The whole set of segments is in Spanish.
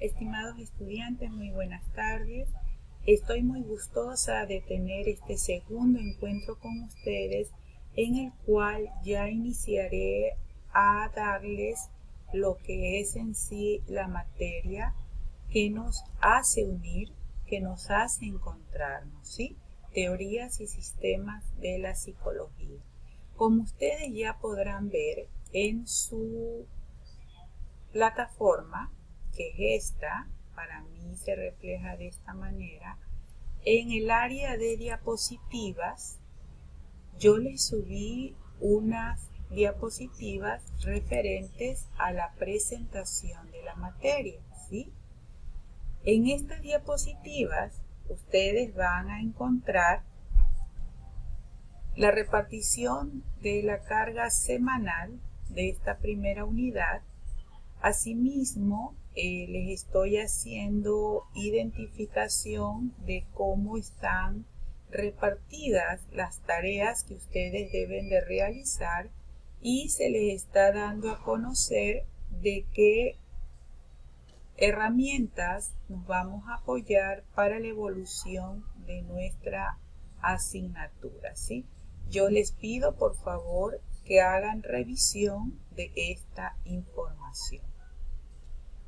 Estimados estudiantes, muy buenas tardes. Estoy muy gustosa de tener este segundo encuentro con ustedes en el cual ya iniciaré a darles lo que es en sí la materia que nos hace unir, que nos hace encontrarnos, ¿sí? Teorías y sistemas de la psicología. Como ustedes ya podrán ver en su plataforma, que es esta, para mí se refleja de esta manera, en el área de diapositivas, yo les subí unas diapositivas referentes a la presentación de la materia, ¿sí? En estas diapositivas, ustedes van a encontrar la repartición de la carga semanal de esta primera unidad. Asimismo, les estoy haciendo identificación de cómo están repartidas las tareas que ustedes deben de realizar y se les está dando a conocer de qué herramientas nos vamos a apoyar para la evolución de nuestra asignatura, ¿sí? Yo les pido por favor que hagan revisión de esta información.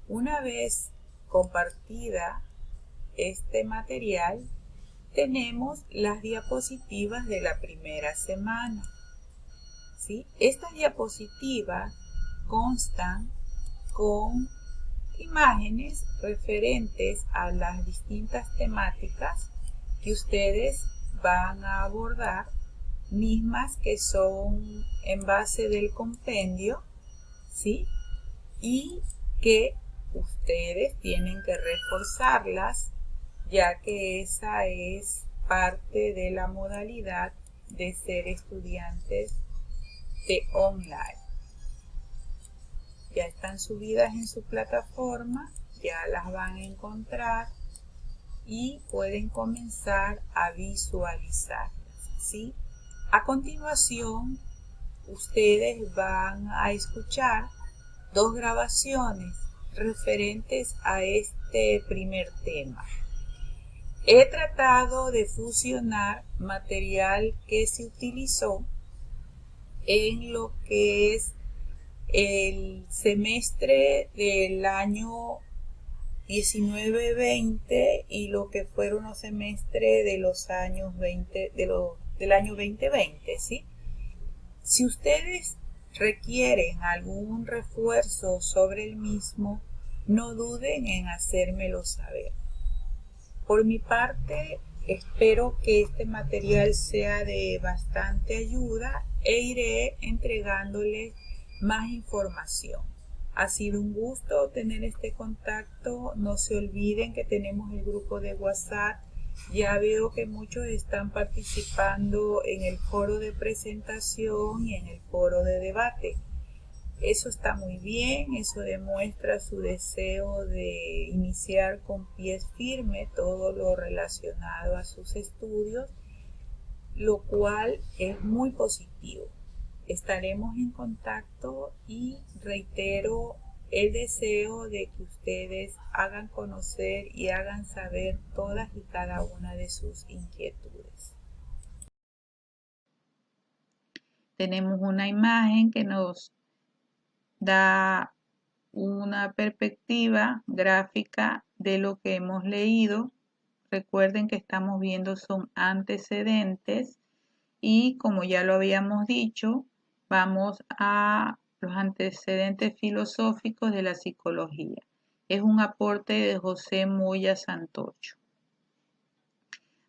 Una vez compartida este material, tenemos las diapositivas de la primera semana, ¿sí? Estas diapositivas constan con imágenes referentes a las distintas temáticas que ustedes van a abordar, mismas que son en base del compendio, ¿sí? Y que ustedes tienen que reforzarlas, ya que esa es parte de la modalidad de ser estudiantes de online. Ya están subidas en su plataforma, ya las van a encontrar y pueden comenzar a visualizarlas, ¿sí? A continuación, ustedes van a escuchar dos grabaciones referentes a este primer tema. He tratado de fusionar material que se utilizó en lo que es el semestre del año 19-20 y lo que fueron los semestres de los años 20, del año 2020, ¿sí? Si ustedes requieren algún refuerzo sobre el mismo, no duden en hacérmelo saber. Por mi parte, espero que este material sea de bastante ayuda e iré entregándoles más información. Ha sido un gusto tener este contacto. No se olviden que tenemos el grupo de WhatsApp. Ya veo que muchos están participando en el foro de presentación y en el foro de debate. Eso está muy bien, eso demuestra su deseo de iniciar con pies firmes todo lo relacionado a sus estudios, lo cual es muy positivo. Estaremos en contacto y reitero el deseo de que ustedes hagan conocer y hagan saber todas y cada una de sus inquietudes. Tenemos una imagen que nos da una perspectiva gráfica de lo que hemos leído. Recuerden que estamos viendo son antecedentes y como ya lo habíamos dicho, vamos a los antecedentes filosóficos de la psicología. Es un aporte de José Moya Santocho.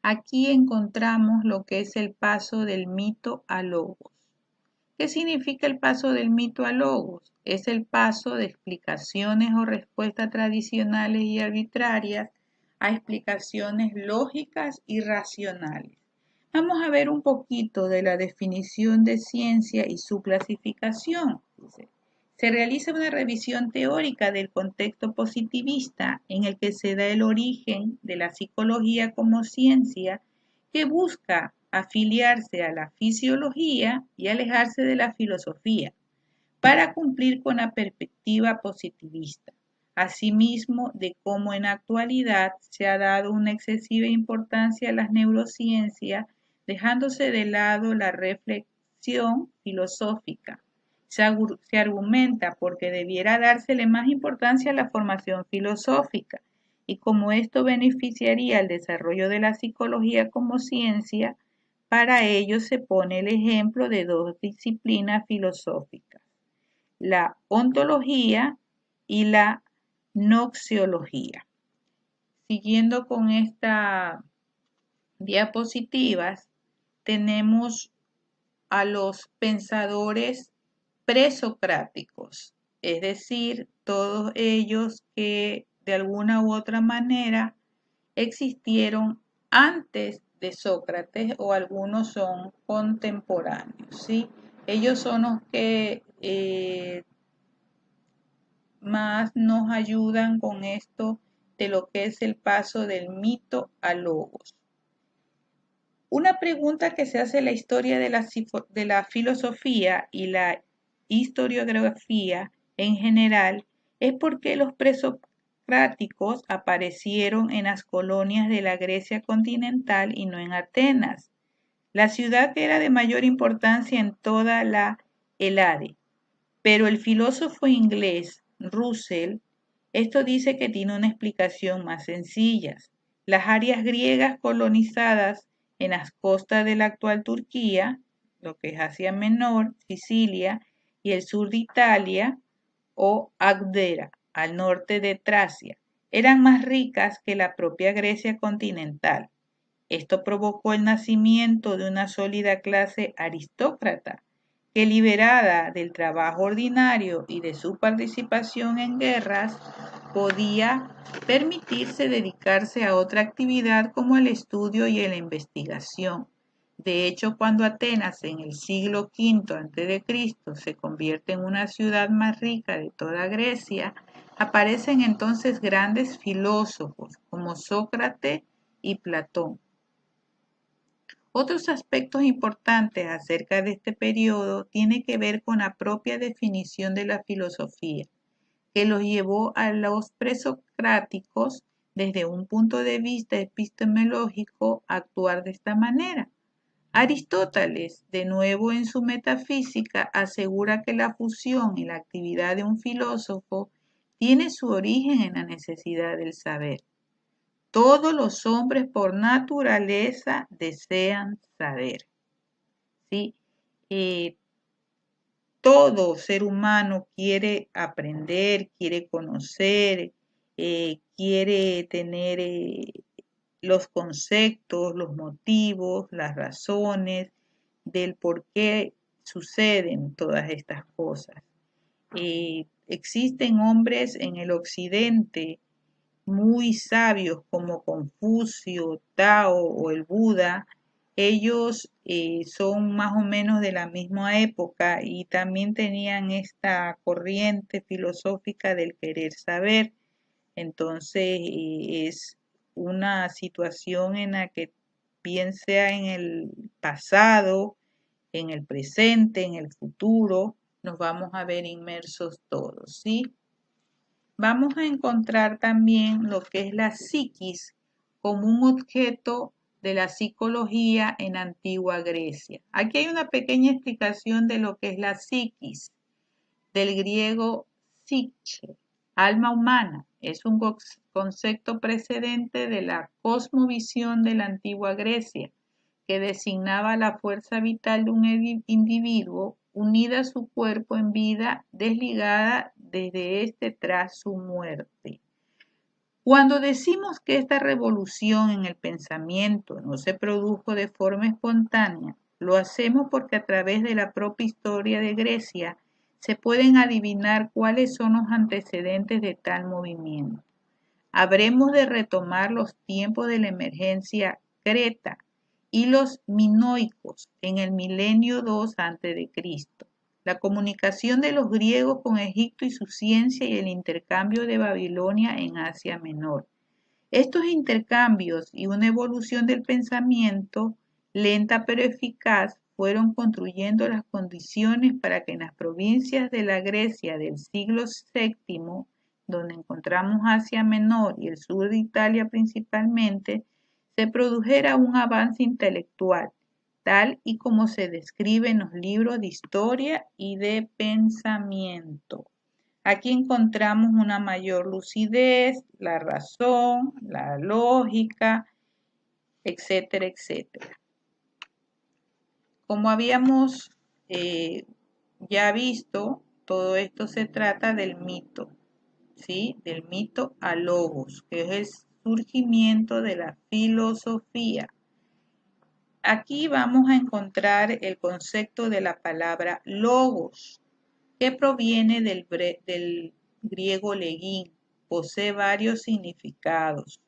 Aquí encontramos lo que es el paso del mito a logos. ¿Qué significa el paso del mito a logos? Es el paso de explicaciones o respuestas tradicionales y arbitrarias a explicaciones lógicas y racionales. Vamos a ver un poquito de la definición de ciencia y su clasificación. Se realiza una revisión teórica del contexto positivista en el que se da el origen de la psicología como ciencia que busca afiliarse a la fisiología y alejarse de la filosofía para cumplir con la perspectiva positivista. asimismo de cómo en la actualidad se ha dado una excesiva importancia a las neurociencias, dejándose de lado la reflexión filosófica. Se argumenta porque debiera dársele más importancia a la formación filosófica, y como esto beneficiaría el desarrollo de la psicología como ciencia, para ello se pone el ejemplo de dos disciplinas filosóficas, la ontología y la noxiología. Siguiendo con estas diapositivas, tenemos a los pensadores presocráticos, es decir, todos ellos que de alguna u otra manera existieron antes de Sócrates o algunos son contemporáneos, ¿sí? Ellos son los que más nos ayudan con esto de lo que es el paso del mito al logos. Una pregunta que se hace en la historia de la filosofía y la historiografía en general es por qué los presocráticos aparecieron en las colonias de la Grecia continental y no en Atenas, la ciudad que era de mayor importancia en toda la Helade. Pero el filósofo inglés Russell, esto dice que tiene una explicación más sencilla. Las áreas griegas colonizadas en las costas de la actual Turquía, lo que es Asia Menor, Sicilia y el sur de Italia, o Agdera, al norte de Tracia, eran más ricas que la propia Grecia continental. Esto provocó el nacimiento de una sólida clase aristócrata que, liberada del trabajo ordinario y de su participación en guerras, podía permitirse dedicarse a otra actividad como el estudio y la investigación. De hecho, cuando Atenas en el siglo V a.C. se convierte en una ciudad más rica de toda Grecia, aparecen entonces grandes filósofos como Sócrates y Platón. Otros aspectos importantes acerca de este periodo tienen que ver con la propia definición de la filosofía, que los llevó a los presocráticos desde un punto de vista epistemológico a actuar de esta manera. Aristóteles, de nuevo en su metafísica, asegura que la fusión y la actividad de un filósofo tiene su origen en la necesidad del saber. Todos los hombres por naturaleza desean saber, ¿sí? Todo ser humano quiere aprender, quiere conocer, quiere tener los conceptos, los motivos, las razones del por qué suceden todas estas cosas. Existen hombres en el occidente muy sabios como Confucio, Tao o el Buda. Ellos son más o menos de la misma época y también tenían esta corriente filosófica del querer saber. Entonces es una situación en la que bien sea en el pasado, en el presente, en el futuro, nos vamos a ver inmersos todos, ¿sí? Vamos a encontrar también lo que es la psiquis como un objeto de la psicología en antigua Grecia. Aquí hay una pequeña explicación de lo que es la psiquis, del griego psiche, alma humana. Es un concepto precedente de la cosmovisión de la antigua Grecia, que designaba la fuerza vital de un individuo unida a su cuerpo en vida, desligada desde este tras su muerte. Cuando decimos que esta revolución en el pensamiento no se produjo de forma espontánea, lo hacemos porque a través de la propia historia de Grecia se pueden adivinar cuáles son los antecedentes de tal movimiento. Habremos de retomar los tiempos de la emergencia creta y los minoicos en el milenio 2 a.C., la comunicación de los griegos con Egipto y su ciencia y el intercambio de Babilonia en Asia Menor. Estos intercambios y una evolución del pensamiento, lenta pero eficaz, fueron construyendo las condiciones para que en las provincias de la Grecia del siglo VII donde encontramos Asia Menor y el sur de Italia principalmente, se produjera un avance intelectual, tal y como se describe en los libros de historia y de pensamiento. Aquí encontramos una mayor lucidez, la razón, la lógica, etcétera, etcétera. Como habíamos ya visto, todo esto se trata del mito, ¿sí? Del mito a logos, que es el surgimiento de la filosofía. Aquí vamos a encontrar el concepto de la palabra logos, que proviene del griego legín. Posee varios significados: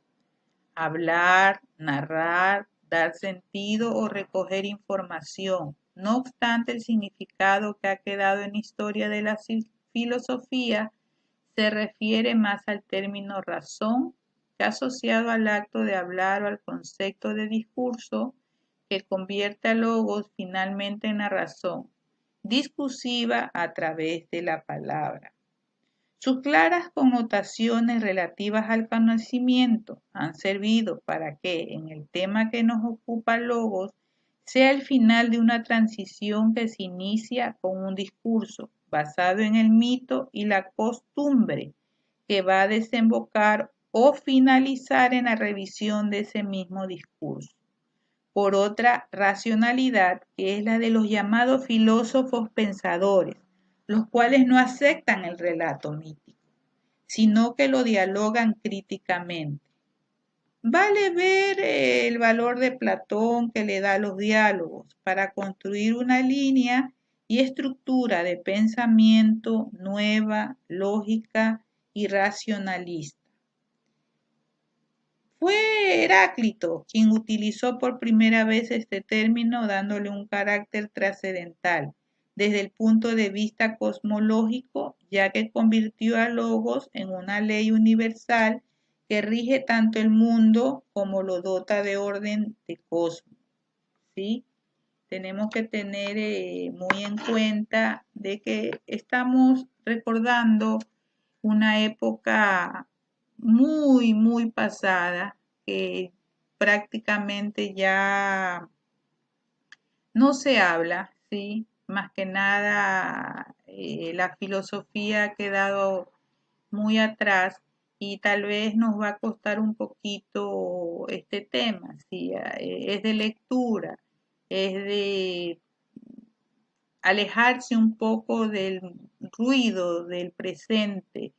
hablar, narrar, dar sentido o recoger información. No obstante, el significado que ha quedado en la historia de la filosofía se refiere más al término razón que asociado al acto de hablar o al concepto de discurso que convierte a logos finalmente en la razón discursiva a través de la palabra. Sus claras connotaciones relativas al conocimiento han servido para que, en el tema que nos ocupa logos, sea el final de una transición que se inicia con un discurso basado en el mito y la costumbre que va a desembocar o finalizar en la revisión de ese mismo discurso por otra racionalidad, que es la de los llamados filósofos pensadores, los cuales no aceptan el relato mítico, sino que lo dialogan críticamente. Vale ver el valor de Platón que le da a los diálogos para construir una línea y estructura de pensamiento nueva, lógica y racionalista. Fue Heráclito quien utilizó por primera vez este término dándole un carácter trascendental desde el punto de vista cosmológico, ya que convirtió a logos en una ley universal que rige tanto el mundo como lo dota de orden de cosmos, ¿sí? Tenemos que tener muy en cuenta de que estamos recordando una época muy, muy pasada, que prácticamente ya no se habla, ¿sí? Más que nada, la filosofía ha quedado muy atrás y tal vez nos va a costar un poquito este tema, ¿sí? Es de lectura, es de alejarse un poco del ruido del presente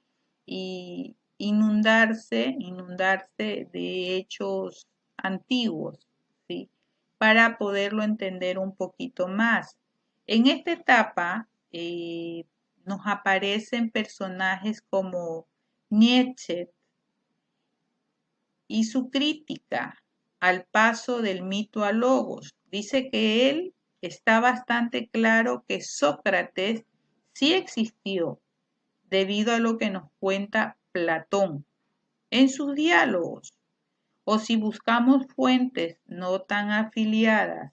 y inundarse de hechos antiguos, ¿sí? Para poderlo entender un poquito más. En esta etapa nos aparecen personajes como Nietzsche y su crítica al paso del mito a logos. Dice que él está bastante claro que Sócrates sí existió debido a lo que nos cuenta Platón en sus diálogos, o si buscamos fuentes no tan afiliadas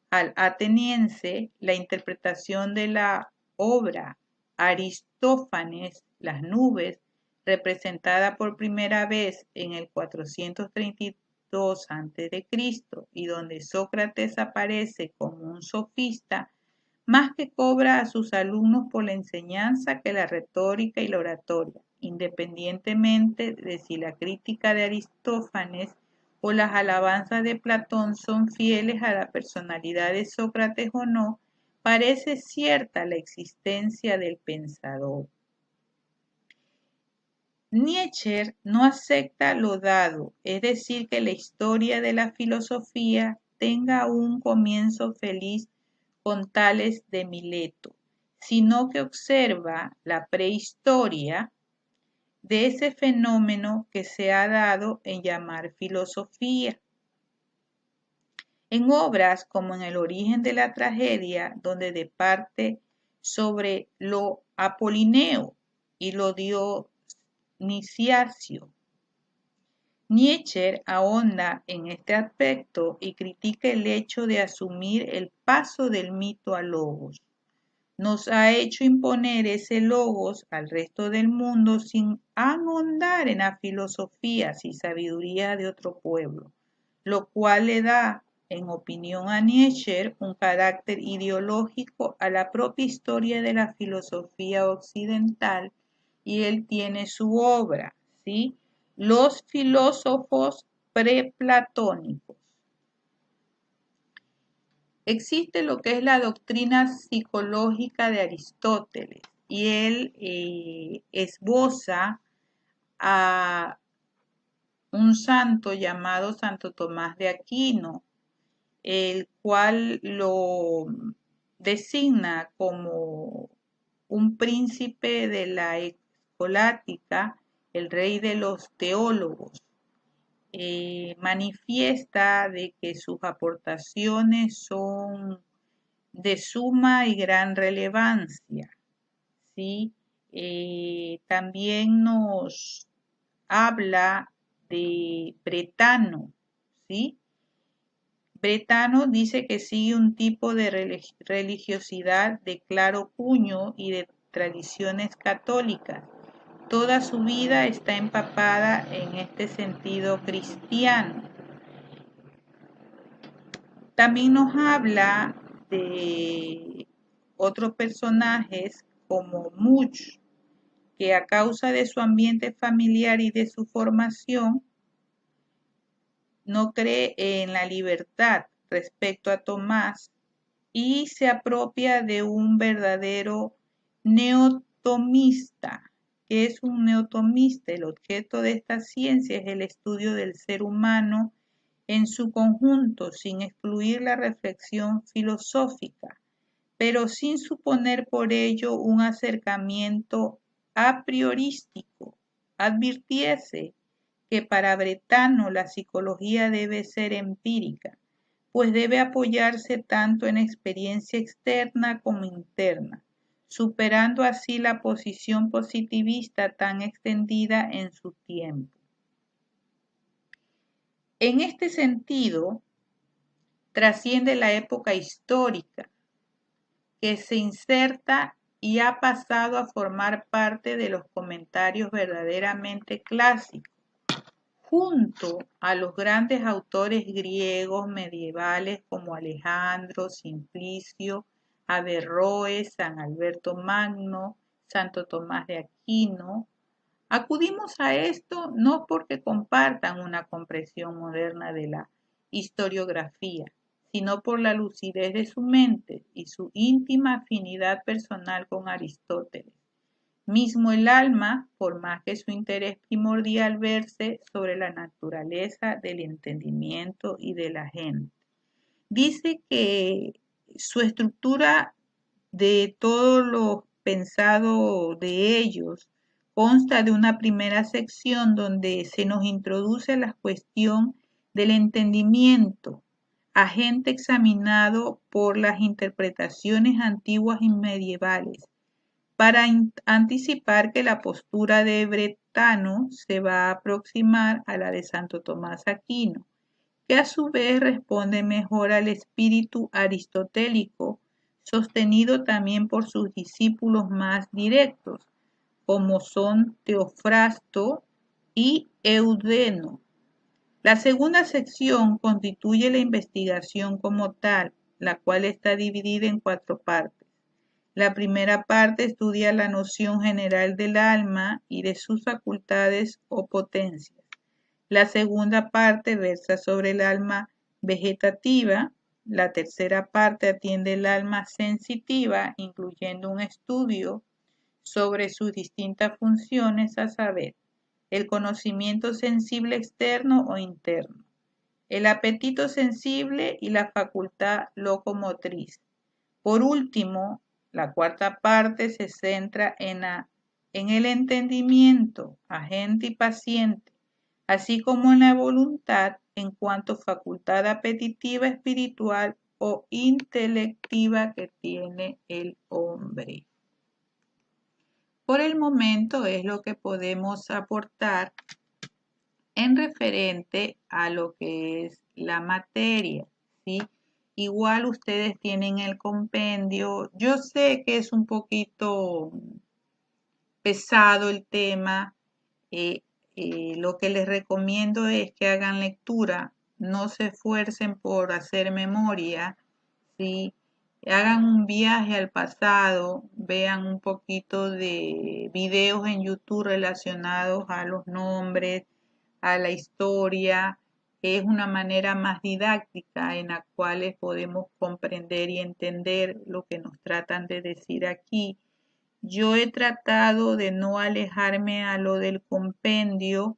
al ateniense, la interpretación de la obra Aristófanes, Las nubes, representada por primera vez en el 432 a.C. y donde Sócrates aparece como un sofista, más que cobra a sus alumnos por la enseñanza que la retórica y la oratoria, independientemente de si la crítica de Aristófanes o las alabanzas de Platón son fieles a la personalidad de Sócrates o no, parece cierta la existencia del pensador. Nietzsche no acepta lo dado, es decir, que la historia de la filosofía tenga un comienzo feliz con Tales de Mileto, sino que observa la prehistoria de ese fenómeno que se ha dado en llamar filosofía. En obras como en El origen de la tragedia, donde departe sobre lo apolineo y lo dionisiacio, Nietzsche ahonda en este aspecto y critica el hecho de asumir el paso del mito a logos, nos ha hecho imponer ese logos al resto del mundo sin ahondar en las filosofías y sabiduría de otro pueblo, lo cual le da, en opinión a Nietzsche, un carácter ideológico a la propia historia de la filosofía occidental, y él tiene su obra, ¿sí? Los filósofos preplatónicos. Existe lo que es la doctrina psicológica de Aristóteles, y él esboza a un santo llamado Santo Tomás de Aquino, el cual lo designa como un príncipe de la escolástica, el rey de los teólogos. Manifiesta de que sus aportaciones son de suma y gran relevancia, ¿sí? También nos habla de Bretano, ¿sí? Bretano dice que sigue un tipo de religiosidad de claro cuño y de tradiciones católicas. Toda su vida está empapada en este sentido cristiano. También nos habla de otros personajes como Much, que a causa de su ambiente familiar y de su formación no cree en la libertad respecto a Tomás y se apropia de un verdadero neotomista. ¿Qué es un neotomista? El objeto de esta ciencia es el estudio del ser humano en su conjunto, sin excluir la reflexión filosófica, pero sin suponer por ello un acercamiento a priorístico. Advirtiese que para Bretano la psicología debe ser empírica, pues debe apoyarse tanto en experiencia externa como interna, superando así la posición positivista tan extendida en su tiempo. En este sentido, trasciende la época histórica, que se inserta y ha pasado a formar parte de los comentarios verdaderamente clásicos, junto a los grandes autores griegos medievales como Alejandro, Simplicio, Averroes, San Alberto Magno, Santo Tomás de Aquino. Acudimos a esto no porque compartan una comprensión moderna de la historiografía, sino por la lucidez de su mente y su íntima afinidad personal con Aristóteles. Mismo el alma, por más que su interés primordial verse sobre la naturaleza del entendimiento y de la gente. Dice que su estructura de todo lo pensado de ellos consta de una primera sección donde se nos introduce la cuestión del entendimiento, agente examinado por las interpretaciones antiguas y medievales, para anticipar que la postura de Bretano se va a aproximar a la de Santo Tomás Aquino, que a su vez responde mejor al espíritu aristotélico, sostenido también por sus discípulos más directos, como son Teofrasto y Eudeno. La segunda sección constituye la investigación como tal, la cual está dividida en 4 partes. La primera parte estudia la noción general del alma y de sus facultades o potencias. La segunda parte versa sobre el alma vegetativa. La tercera parte atiende el alma sensitiva, incluyendo un estudio sobre sus distintas funciones, a saber, el conocimiento sensible externo o interno, el apetito sensible y la facultad locomotriz. Por último, la cuarta parte se centra en el entendimiento, agente y paciente, así como en la voluntad en cuanto facultad apetitiva, espiritual o intelectiva que tiene el hombre. Por el momento es lo que podemos aportar en referente a lo que es la materia, ¿sí? Igual ustedes tienen el compendio. Yo sé que es un poquito pesado el tema. eh, lo que les recomiendo es que hagan lectura, no se esfuercen por hacer memoria, ¿sí? Hagan un viaje al pasado, vean un poquito de videos en YouTube relacionados a los nombres, a la historia. Es una manera más didáctica en la cual podemos comprender y entender lo que nos tratan de decir aquí. Yo he tratado de no alejarme a lo del compendio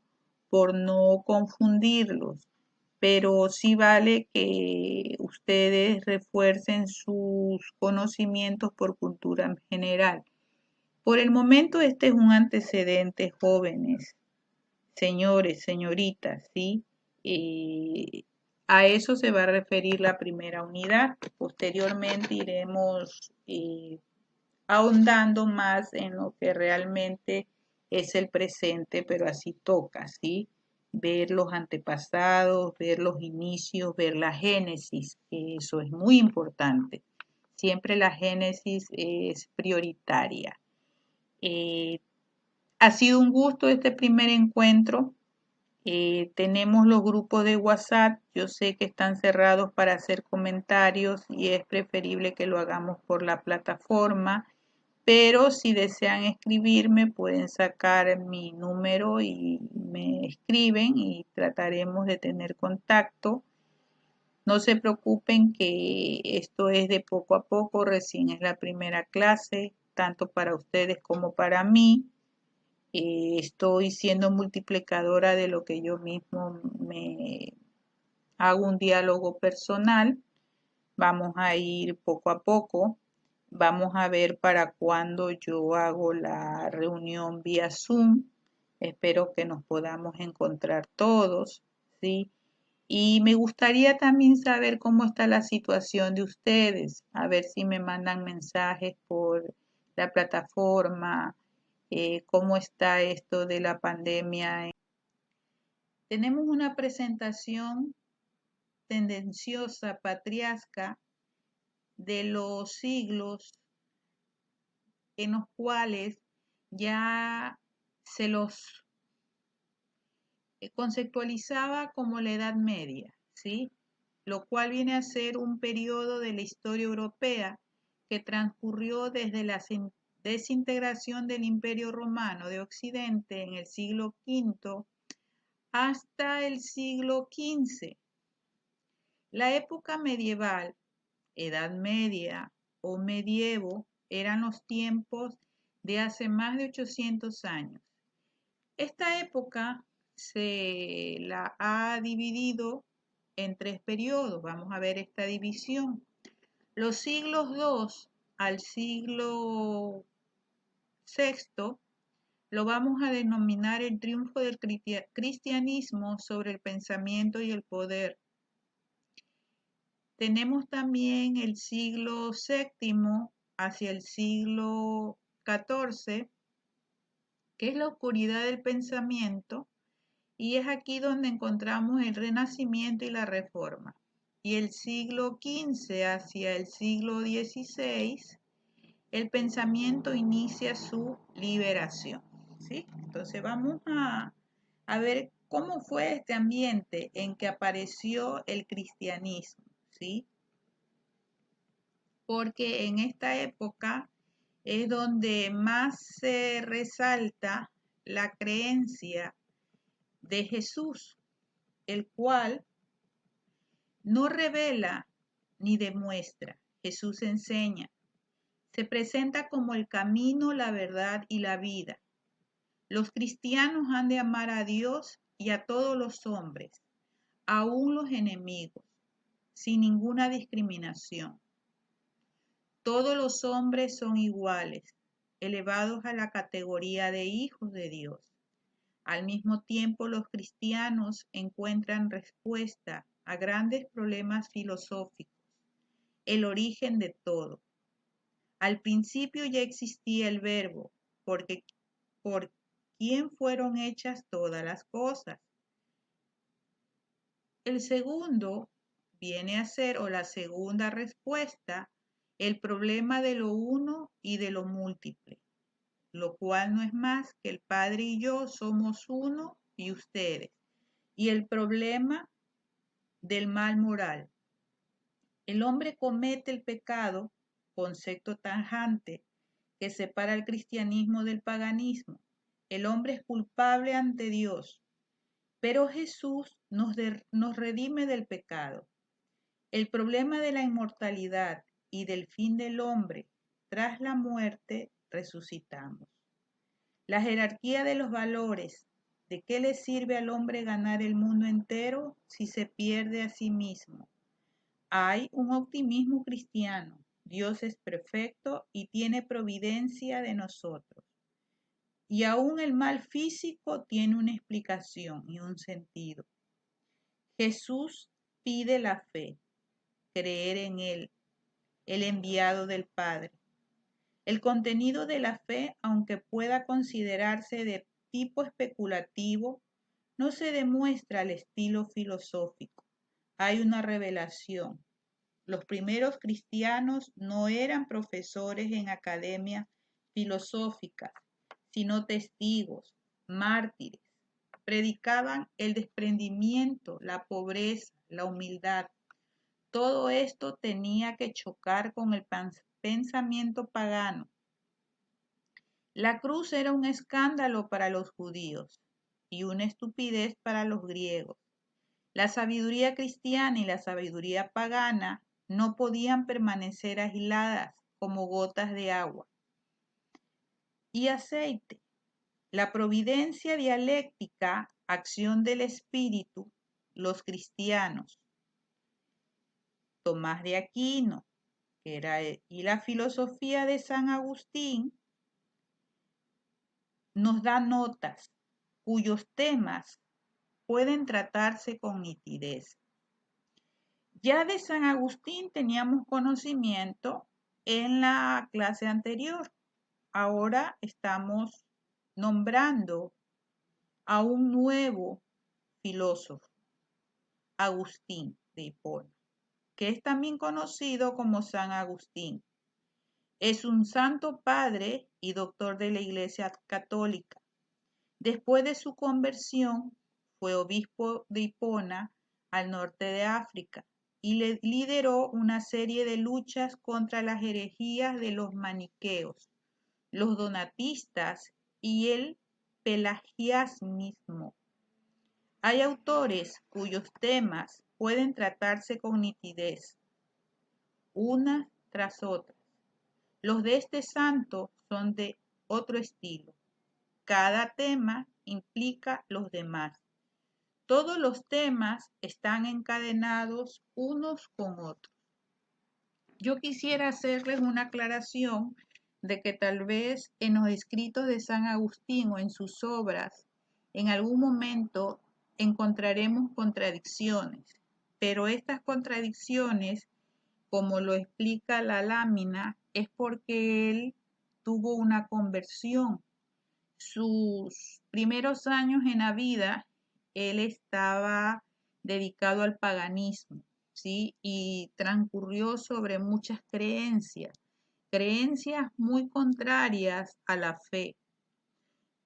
por no confundirlos, pero sí vale que ustedes refuercen sus conocimientos por cultura en general. Por el momento este es un antecedente, jóvenes, señores, señoritas, ¿sí? Eh, a eso se va a referir la primera unidad. Posteriormente iremos ahondando más en lo que realmente es el presente, pero así toca, ¿sí? Ver los antepasados, ver los inicios, ver la génesis, que eso es muy importante. Siempre la génesis es prioritaria. Eh, ha sido un gusto este primer encuentro. Tenemos los grupos de WhatsApp. Yo sé que están cerrados para hacer comentarios y es preferible que lo hagamos por la plataforma, pero si desean escribirme pueden sacar mi número y me escriben y trataremos de tener contacto. No se preocupen que esto es de poco a poco, recién es la primera clase, tanto para ustedes como para mí. Estoy siendo multiplicadora de lo que yo mismo me hago un diálogo personal. Vamos a ir poco a poco. Vamos a ver para cuándo yo hago la reunión vía Zoom. Espero que nos podamos encontrar todos, ¿sí? Y me gustaría también saber cómo está la situación de ustedes, a ver si me mandan mensajes por la plataforma, cómo está esto de la pandemia. Tenemos una presentación tendenciosa, patriasca, de los siglos en los cuales ya se los conceptualizaba como la Edad Media, ¿sí? Lo cual viene a ser un periodo de la historia europea que transcurrió desde la desintegración del Imperio Romano de Occidente en el siglo V hasta el siglo XV. La época medieval, Edad Media o medievo eran los tiempos de hace más de 800 años. Esta época se la ha dividido en tres periodos. Vamos a ver esta división. Los siglos II al siglo VI lo vamos a denominar el triunfo del cristianismo sobre el pensamiento y el poder. Tenemos también el siglo VII hacia el siglo XIV, que es la oscuridad del pensamiento, y es aquí donde encontramos el Renacimiento y la Reforma. Y el siglo XV hacia el siglo XVI, el pensamiento inicia su liberación, ¿sí? Entonces vamos a ver cómo fue este ambiente en que apareció el cristianismo, ¿sí? Porque en esta época es donde más se resalta la creencia de Jesús, el cual no revela ni demuestra. Jesús enseña. Se presenta como el camino, la verdad y la vida. Los cristianos han de amar a Dios y a todos los hombres, aun los enemigos, sin ninguna discriminación. Todos los hombres son iguales, elevados a la categoría de hijos de Dios. Al mismo tiempo, los cristianos encuentran respuesta a grandes problemas filosóficos, el origen de todo. Al principio ya existía el verbo, porque por quien fueron hechas todas las cosas. El segundo viene a ser, o la segunda respuesta, el problema de lo uno y de lo múltiple, lo cual no es más que el Padre y yo somos uno y ustedes. Y el problema del mal moral. El hombre comete el pecado, concepto tajante que separa el cristianismo del paganismo. El hombre es culpable ante Dios, pero Jesús nos redime del pecado. El problema de la inmortalidad y del fin del hombre, tras la muerte, resucitamos. La jerarquía de los valores. ¿De qué le sirve al hombre ganar el mundo entero si se pierde a sí mismo? Hay un optimismo cristiano. Dios es perfecto y tiene providencia de nosotros. Y aún el mal físico tiene una explicación y un sentido. Jesús pide la fe, creer en Él, el enviado del Padre. El contenido de la fe, aunque pueda considerarse de tipo especulativo, no se demuestra al estilo filosófico. Hay una revelación. Los primeros cristianos no eran profesores en academias filosóficas, sino testigos, mártires. Predicaban el desprendimiento, la pobreza, la humildad. Todo esto tenía que chocar con el pensamiento pagano. La cruz era un escándalo para los judíos y una estupidez para los griegos. La sabiduría cristiana y la sabiduría pagana no podían permanecer aisladas como gotas de agua y aceite. La providencia dialéctica, acción del espíritu, los cristianos, Tomás de Aquino, y la filosofía de San Agustín, nos da notas cuyos temas pueden tratarse con nitidez. Ya de San Agustín teníamos conocimiento en la clase anterior. Ahora estamos nombrando a un nuevo filósofo, Agustín de Hipona, que es también conocido como San Agustín. Es un santo padre y doctor de la Iglesia Católica. Después de su conversión, fue obispo de Hipona, al norte de África, y lideró una serie de luchas contra las herejías de los maniqueos, los donatistas y el pelagianismo. Hay autores cuyos temas pueden tratarse con nitidez, una tras otra. Los de este santo son de otro estilo. Cada tema implica los demás. Todos los temas están encadenados unos con otros. Yo quisiera hacerles una aclaración de que tal vez en los escritos de San Agustín o en sus obras, en algún momento encontraremos contradicciones, pero estas contradicciones, como lo explica la lámina, es porque él tuvo una conversión. Sus primeros años en la vida, él estaba dedicado al paganismo, ¿sí? Y transcurrió sobre muchas creencias muy contrarias a la fe,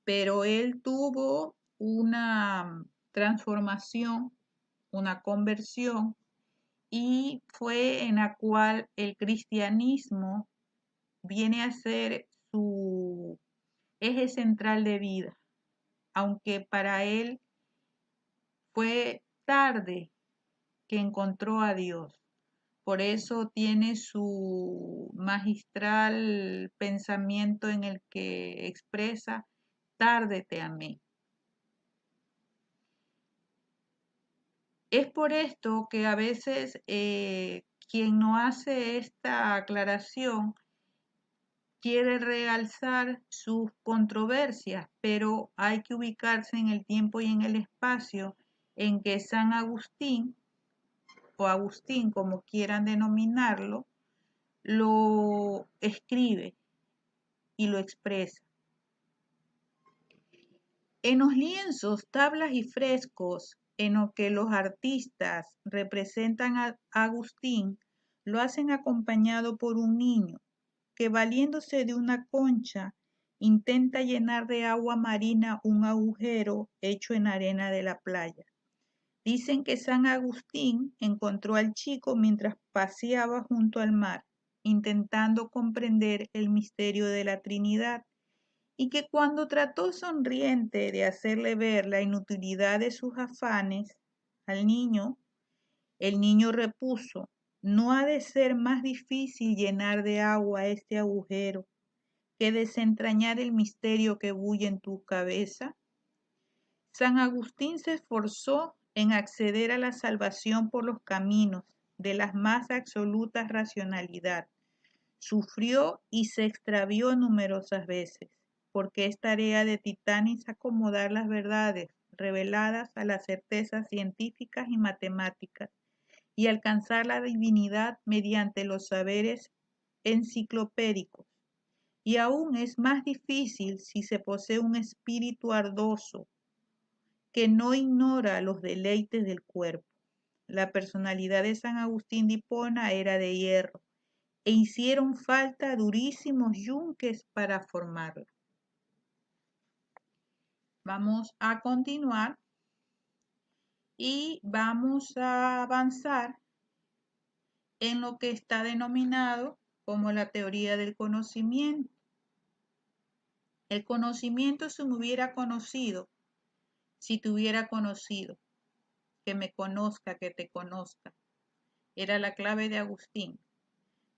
pero él tuvo una transformación, una conversión, y fue en la cual el cristianismo viene a ser su eje central de vida, aunque para él fue tarde que encontró a Dios. Por eso tiene su magistral pensamiento en el que expresa, tarde te amé. Es por esto que a veces quien no hace esta aclaración quiere realzar sus controversias, pero hay que ubicarse en el tiempo y en el espacio en que San Agustín, o Agustín como quieran denominarlo, lo escribe y lo expresa. En los lienzos, tablas y frescos en lo que los artistas representan a Agustín, lo hacen acompañado por un niño que, valiéndose de una concha, intenta llenar de agua marina un agujero hecho en arena de la playa. Dicen que San Agustín encontró al chico mientras paseaba junto al mar, intentando comprender el misterio de la Trinidad, y que cuando trató sonriente de hacerle ver la inutilidad de sus afanes al niño, el niño repuso: ¿no ha de ser más difícil llenar de agua este agujero que desentrañar el misterio que bulle en tu cabeza? San Agustín se esforzó en acceder a la salvación por los caminos de la más absoluta racionalidad. Sufrió y se extravió numerosas veces, porque es tarea de titanes acomodar las verdades reveladas a las certezas científicas y matemáticas y alcanzar la divinidad mediante los saberes enciclopédicos. Y aún es más difícil si se posee un espíritu ardoso que no ignora los deleites del cuerpo. La personalidad de San Agustín de Hipona era de hierro, e hicieron falta durísimos yunques para formarla. Vamos a continuar y vamos a avanzar en lo que está denominado como la teoría del conocimiento. El conocimiento se me hubiera conocido si te hubiera conocido, que me conozca, que te conozca. Era la clave de Agustín.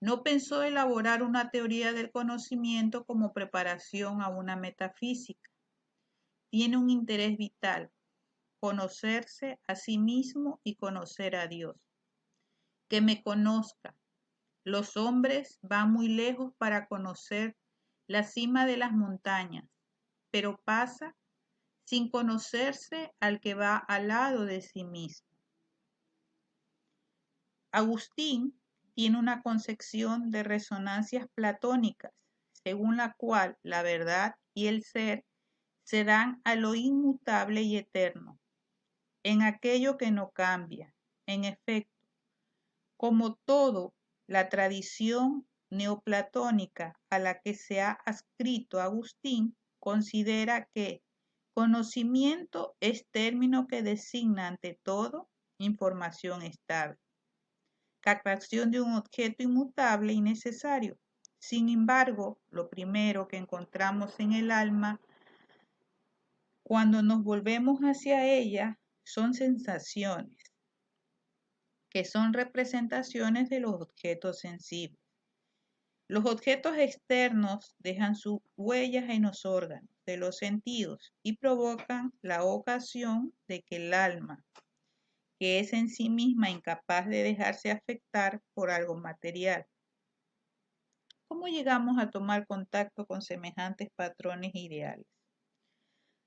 No pensó elaborar una teoría del conocimiento como preparación a una metafísica. Tiene un interés vital: conocerse a sí mismo y conocer a Dios. Que me conozca. Los hombres van muy lejos para conocer la cima de las montañas, pero pasa sin conocerse al que va al lado de sí mismo. Agustín tiene una concepción de resonancias platónicas, según la cual la verdad y el ser se dan a lo inmutable y eterno, en aquello que no cambia. En efecto, como todo, la tradición neoplatónica a la que se ha adscrito Agustín considera que conocimiento es término que designa ante todo información estable, captación de un objeto inmutable y necesario. Sin embargo, lo primero que encontramos en el alma cuando nos volvemos hacia ella son sensaciones, que son representaciones de los objetos sensibles. Los objetos externos dejan sus huellas en los órganos de los sentidos y provocan la ocasión de que el alma, que es en sí misma incapaz de dejarse afectar por algo material. ¿Cómo llegamos a tomar contacto con semejantes patrones ideales?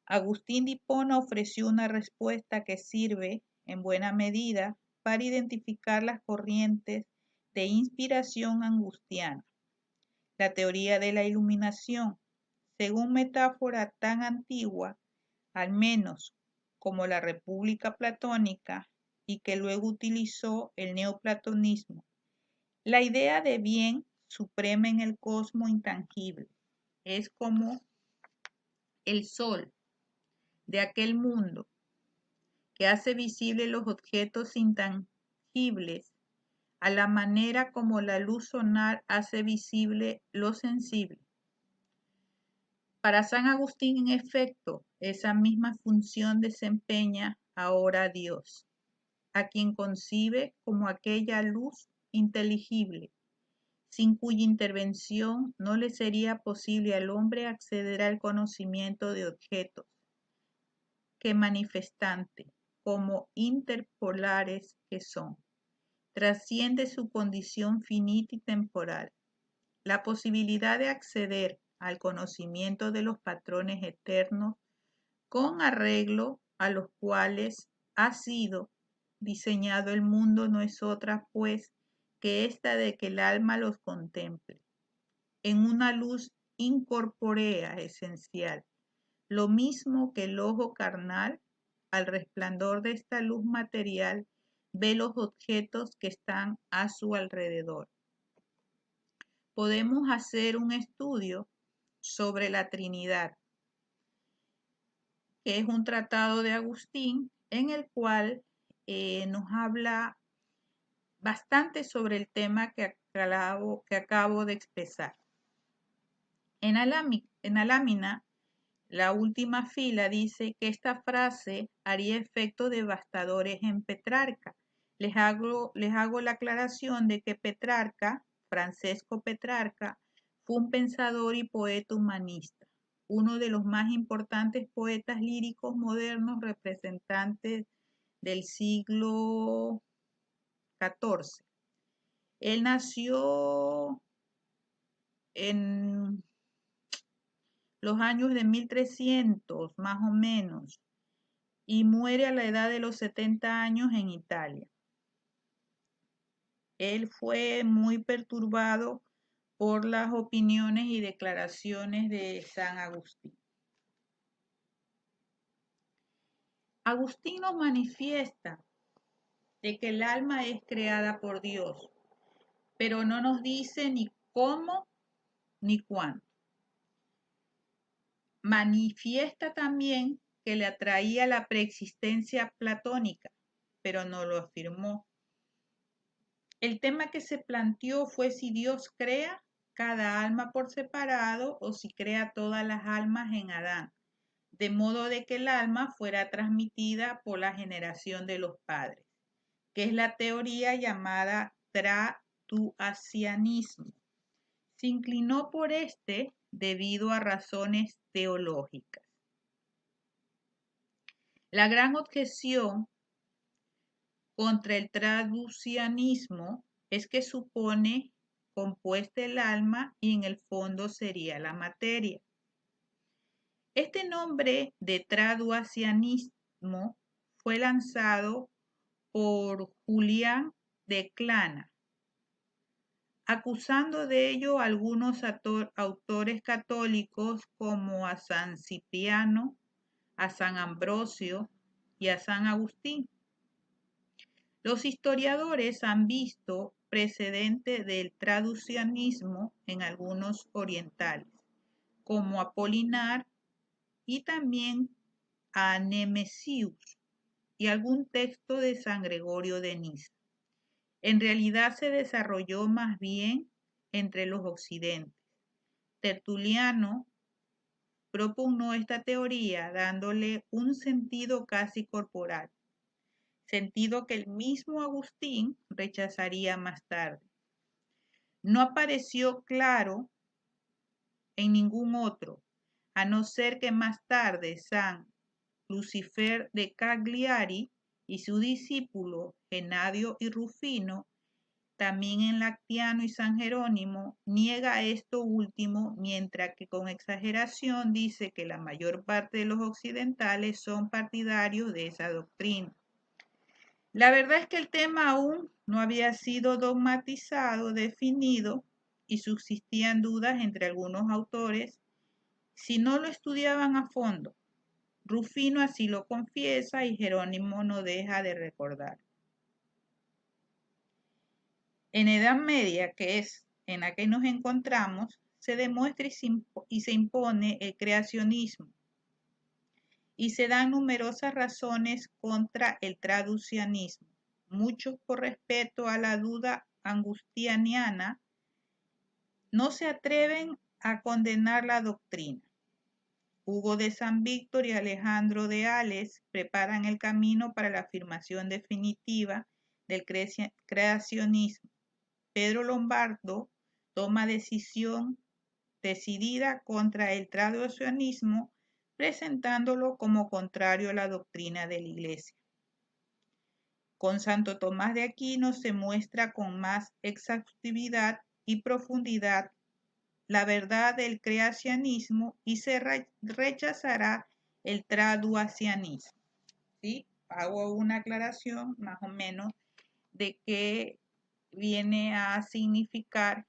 Agustín de Hipona ofreció una respuesta que sirve, en buena medida, para identificar las corrientes de inspiración agustiana. La teoría de la iluminación, según metáfora tan antigua, al menos como la República Platónica, y que luego utilizó el neoplatonismo. La idea de bien suprema en el cosmos intangible es como el sol de aquel mundo que hace visibles los objetos intangibles a la manera como la luz solar hace visible lo sensible. Para San Agustín, en efecto, esa misma función desempeña ahora Dios, a quien concibe como aquella luz inteligible, sin cuya intervención no le sería posible al hombre acceder al conocimiento de objetos que manifestante, como interpolares que son, trasciende su condición finita y temporal. La posibilidad de acceder al conocimiento de los patrones eternos con arreglo a los cuales ha sido diseñado el mundo no es otra, pues, que esta de que el alma los contemple en una luz incorpórea esencial, lo mismo que el ojo carnal al resplandor de esta luz material, ve los objetos que están a su alrededor. Podemos hacer un estudio sobre la Trinidad, que es un tratado de Agustín en el cual nos habla bastante sobre el tema que acabo de expresar. En la lámina, la última fila dice que esta frase haría efectos devastadores en Petrarca. Les hago la aclaración de que Petrarca, Francesco Petrarca, fue un pensador y poeta humanista, uno de los más importantes poetas líricos modernos representantes del siglo XIV. Él nació en los años de 1300, más o menos, y muere a la edad de los 70 años en Italia. Él fue muy perturbado por las opiniones y declaraciones de San Agustín. Agustín nos manifiesta de que el alma es creada por Dios, pero no nos dice ni cómo ni cuándo. Manifiesta también que le atraía la preexistencia platónica, pero no lo afirmó. El tema que se planteó fue si Dios crea cada alma por separado o si crea todas las almas en Adán, de modo de que el alma fuera transmitida por la generación de los padres, que es la teoría llamada traduacianismo. Se inclinó por este debido a razones teológicas. La gran objeción contra el traducianismo es que supone compuesta el alma y en el fondo sería la materia. Este nombre de traducianismo fue lanzado por Julián de Clana, acusando de ello a algunos autores católicos como a San Cipriano, a San Ambrosio y a San Agustín. Los historiadores han visto precedente del traducianismo en algunos orientales, como Apolinar y también a Nemesius y algún texto de San Gregorio de Niza. En realidad se desarrolló más bien entre los occidentes. Tertuliano propugnó esta teoría dándole un sentido casi corporal, sentido que el mismo Agustín rechazaría más tarde. No apareció claro en ningún otro, a no ser que más tarde San Lucifer de Cagliari y su discípulo Genadio y Rufino, también en Lactiano y San Jerónimo, niega esto último, mientras que con exageración dice que la mayor parte de los occidentales son partidarios de esa doctrina. La verdad es que el tema aún no había sido dogmatizado, definido, y subsistían dudas entre algunos autores si no lo estudiaban a fondo. Rufino así lo confiesa y Jerónimo no deja de recordar. En Edad Media, que es en la que nos encontramos, se demuestra y se impone el creacionismo, y se dan numerosas razones contra el traducianismo. Muchos, por respeto a la duda agustiniana, no se atreven a condenar la doctrina. Hugo de San Víctor y Alejandro de Ales preparan el camino para la afirmación definitiva del creacionismo. Pedro Lombardo toma decisión decidida contra el traducianismo, presentándolo como contrario a la doctrina de la Iglesia. Con Santo Tomás de Aquino se muestra con más exhaustividad y profundidad la verdad del creacionismo y se rechazará el traducianismo. ¿Sí? Hago una aclaración más o menos de qué viene a significar